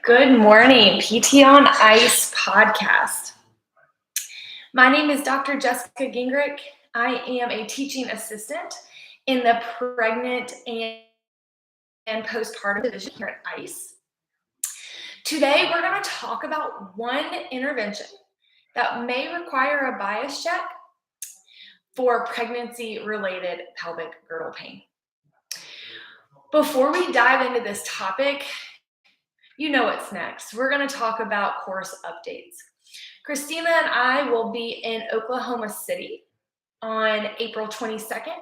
Good morning, PT on Ice podcast. My name is Dr. Jessica Gingrich. I am a teaching assistant in the pregnant and postpartum division here at ICE. Today, we're going to talk about one intervention that may require a bias check for pregnancy-related pelvic girdle pain. Before we dive into this topic, you know what's next. We're going to talk about course updates. Christina and I will be in Oklahoma City on April 22nd.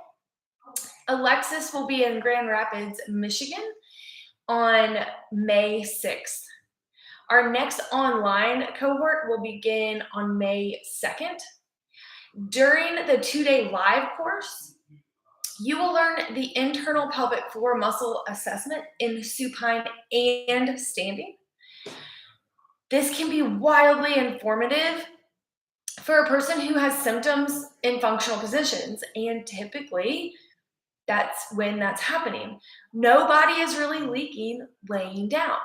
Alexis will be in Grand Rapids, Michigan on May 6th. Our next online cohort will begin on May 2nd. During the 2-day live course, you will learn the internal pelvic floor muscle assessment in supine and standing. This can be wildly informative for a person who has symptoms in functional positions, and typically that's when that's happening. Nobody is really leaking laying down.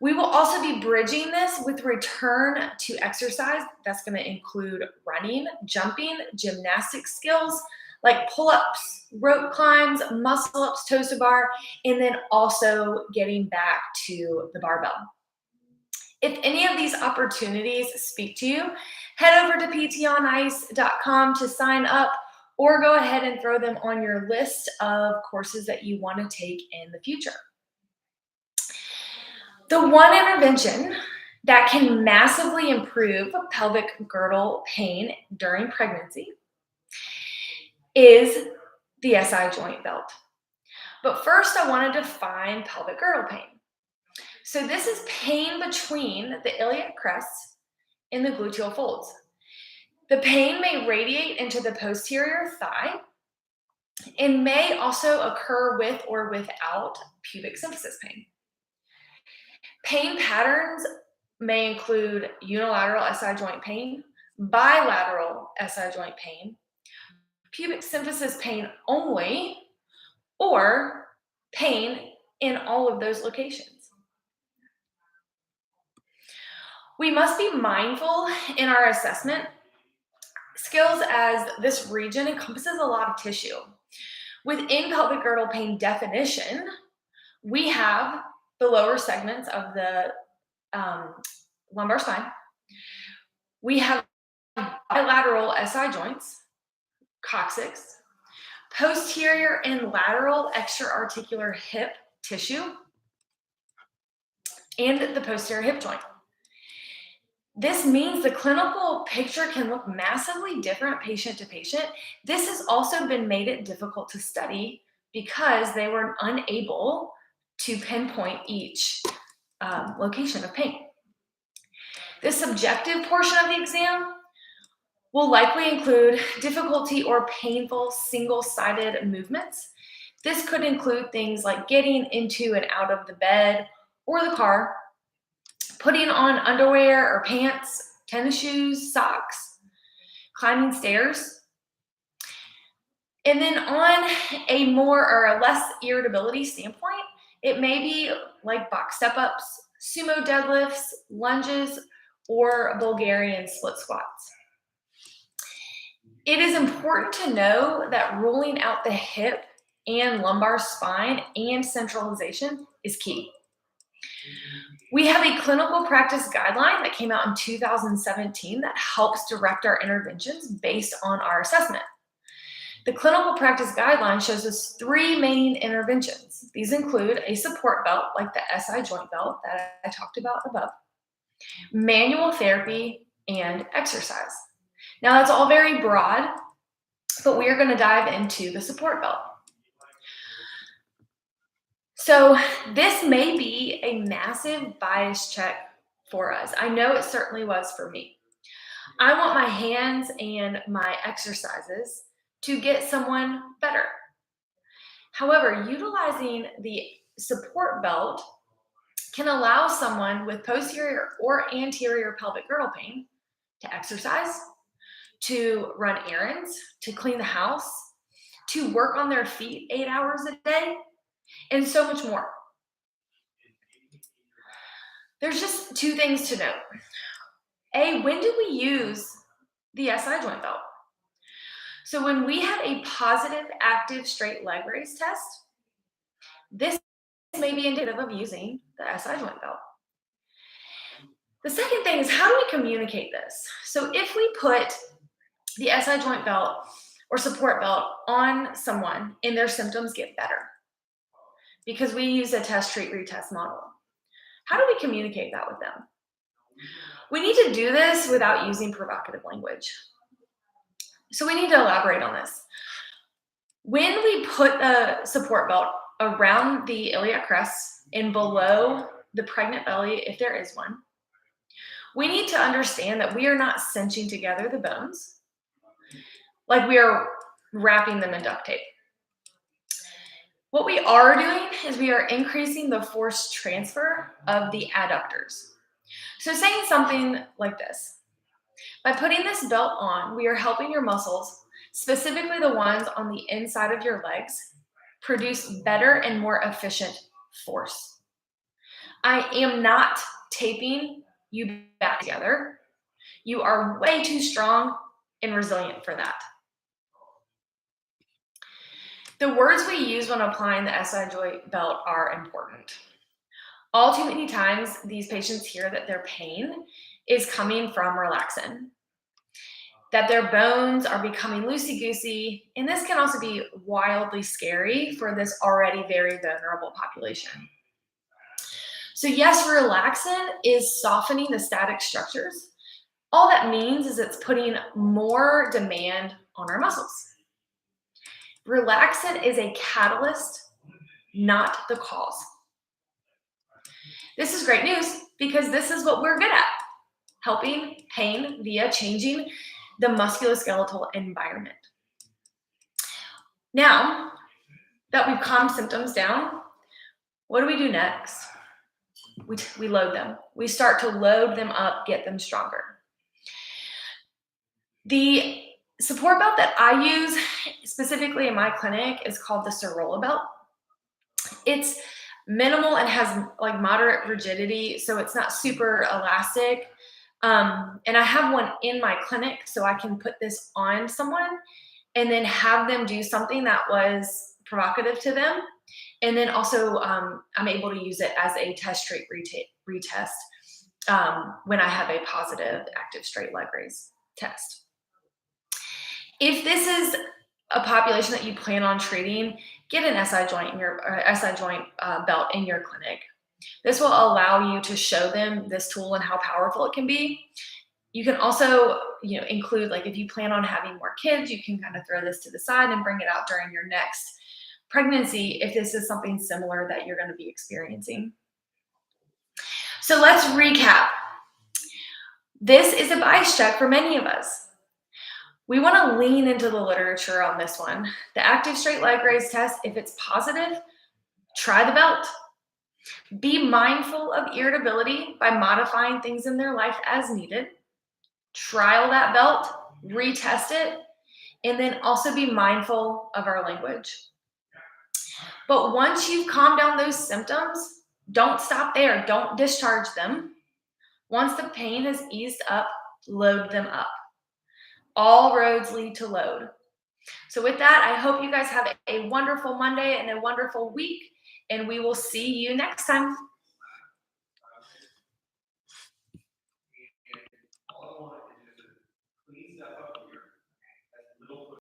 We will also be bridging this with return to exercise. That's going to include running, jumping, gymnastic skills like pull-ups, rope climbs, muscle-ups, toes to bar, and then also getting back to the barbell. If any of these opportunities speak to you, head over to ptonice.com to sign up or go ahead and throw them on your list of courses that you want to take in the future. The one intervention that can massively improve pelvic girdle pain during pregnancy is the SI joint belt. But first, I want to define pelvic girdle pain. So this is pain between the iliac crest and the gluteal folds. The pain may radiate into the posterior thigh and may also occur with or without pubic symphysis pain. Pain patterns may include unilateral SI joint pain, bilateral SI joint pain, pubic symphysis pain only, or pain in all of those locations. We must be mindful in our assessment skills as this region encompasses a lot of tissue. Within pelvic girdle pain definition, we have the lower segments of the lumbar spine. We have bilateral SI joints, coccyx, posterior and lateral extra-articular hip tissue, and the posterior hip joint. This means the clinical picture can look massively different patient to patient. This has also been made it difficult to study because they were unable to pinpoint each location of pain. The subjective portion of the exam will likely include difficulty or painful single-sided movements. This could include things like getting into and out of the bed or the car, putting on underwear or pants, tennis shoes, socks, climbing stairs. And then on a more or a less irritability standpoint, it may be like box step-ups, sumo deadlifts, lunges, or Bulgarian split squats. It is important to know that ruling out the hip and lumbar spine and centralization is key. We have a clinical practice guideline that came out in 2017 that helps direct our interventions based on our assessment. The clinical practice guideline shows us 3 main interventions. These include a support belt like the SI joint belt that I talked about above, manual therapy, and exercise. Now that's all very broad, but we are going to dive into the support belt. So this may be a massive bias check for us. I know it certainly was for me. I want my hands and my exercises to get someone better. However, utilizing the support belt can allow someone with posterior or anterior pelvic girdle pain to exercise, to run errands, to clean the house, to work on their feet 8 hours a day, and so much more. There's just two things to note. A, when do we use the SI joint belt? So when we have a positive active straight leg raise test, this may be indicative of using the SI joint belt. The second thing is, how do we communicate this? So if we put the SI joint belt or support belt on someone and their symptoms get better because we use a test, treat, retest model, how do we communicate that with them? We need to do this without using provocative language. So we need to elaborate on this. When we put a support belt around the iliac crest and below the pregnant belly, if there is one, we need to understand that we are not cinching together the bones like we are wrapping them in duct tape. What we are doing is we are increasing the force transfer of the adductors. So saying something like this: by putting this belt on, we are helping your muscles, specifically the ones on the inside of your legs, produce better and more efficient force. I am not taping you back together. You are way too strong and resilient for that. The words we use when applying the SI joint belt are important. All too many times, these patients hear that their pain is coming from relaxin, that their bones are becoming loosey-goosey, and this can also be wildly scary for this already very vulnerable population. So yes, relaxin is softening the static structures. All that means is it's putting more demand on our muscles. Relaxin is a catalyst, not the cause. This is great news because this is what we're good at: helping pain via changing the musculoskeletal environment. Now that we've calmed symptoms down, what do we do next? We load them. We start to load them up, get them stronger. The support belt that I use specifically in my clinic is called the Sorolla belt. It's minimal and has like moderate rigidity, so it's not super elastic. And I have one in my clinic, so I can put this on someone and then have them do something that was provocative to them. And then also I'm able to use it as a test straight retest when I have a positive active straight leg raise test. If this is a population that you plan on treating, get an SI joint belt in your clinic. This will allow you to show them this tool and how powerful it can be. You can also, include, like, if you plan on having more kids, you can kind of throw this to the side and bring it out during your next pregnancy if this is something similar that you're going to be experiencing. So let's recap. This is a bias check for many of us. We want to lean into the literature on this one. The active straight leg raise test, if it's positive, try the belt. Be mindful of irritability by modifying things in their life as needed. Trial that belt, retest it, and then also be mindful of our language. But once you've calmed down those symptoms, don't stop there. Don't discharge them. Once the pain has eased up, load them up. All roads lead to load. So with that, I hope you guys have a wonderful Monday and a wonderful week, and we will see you next time.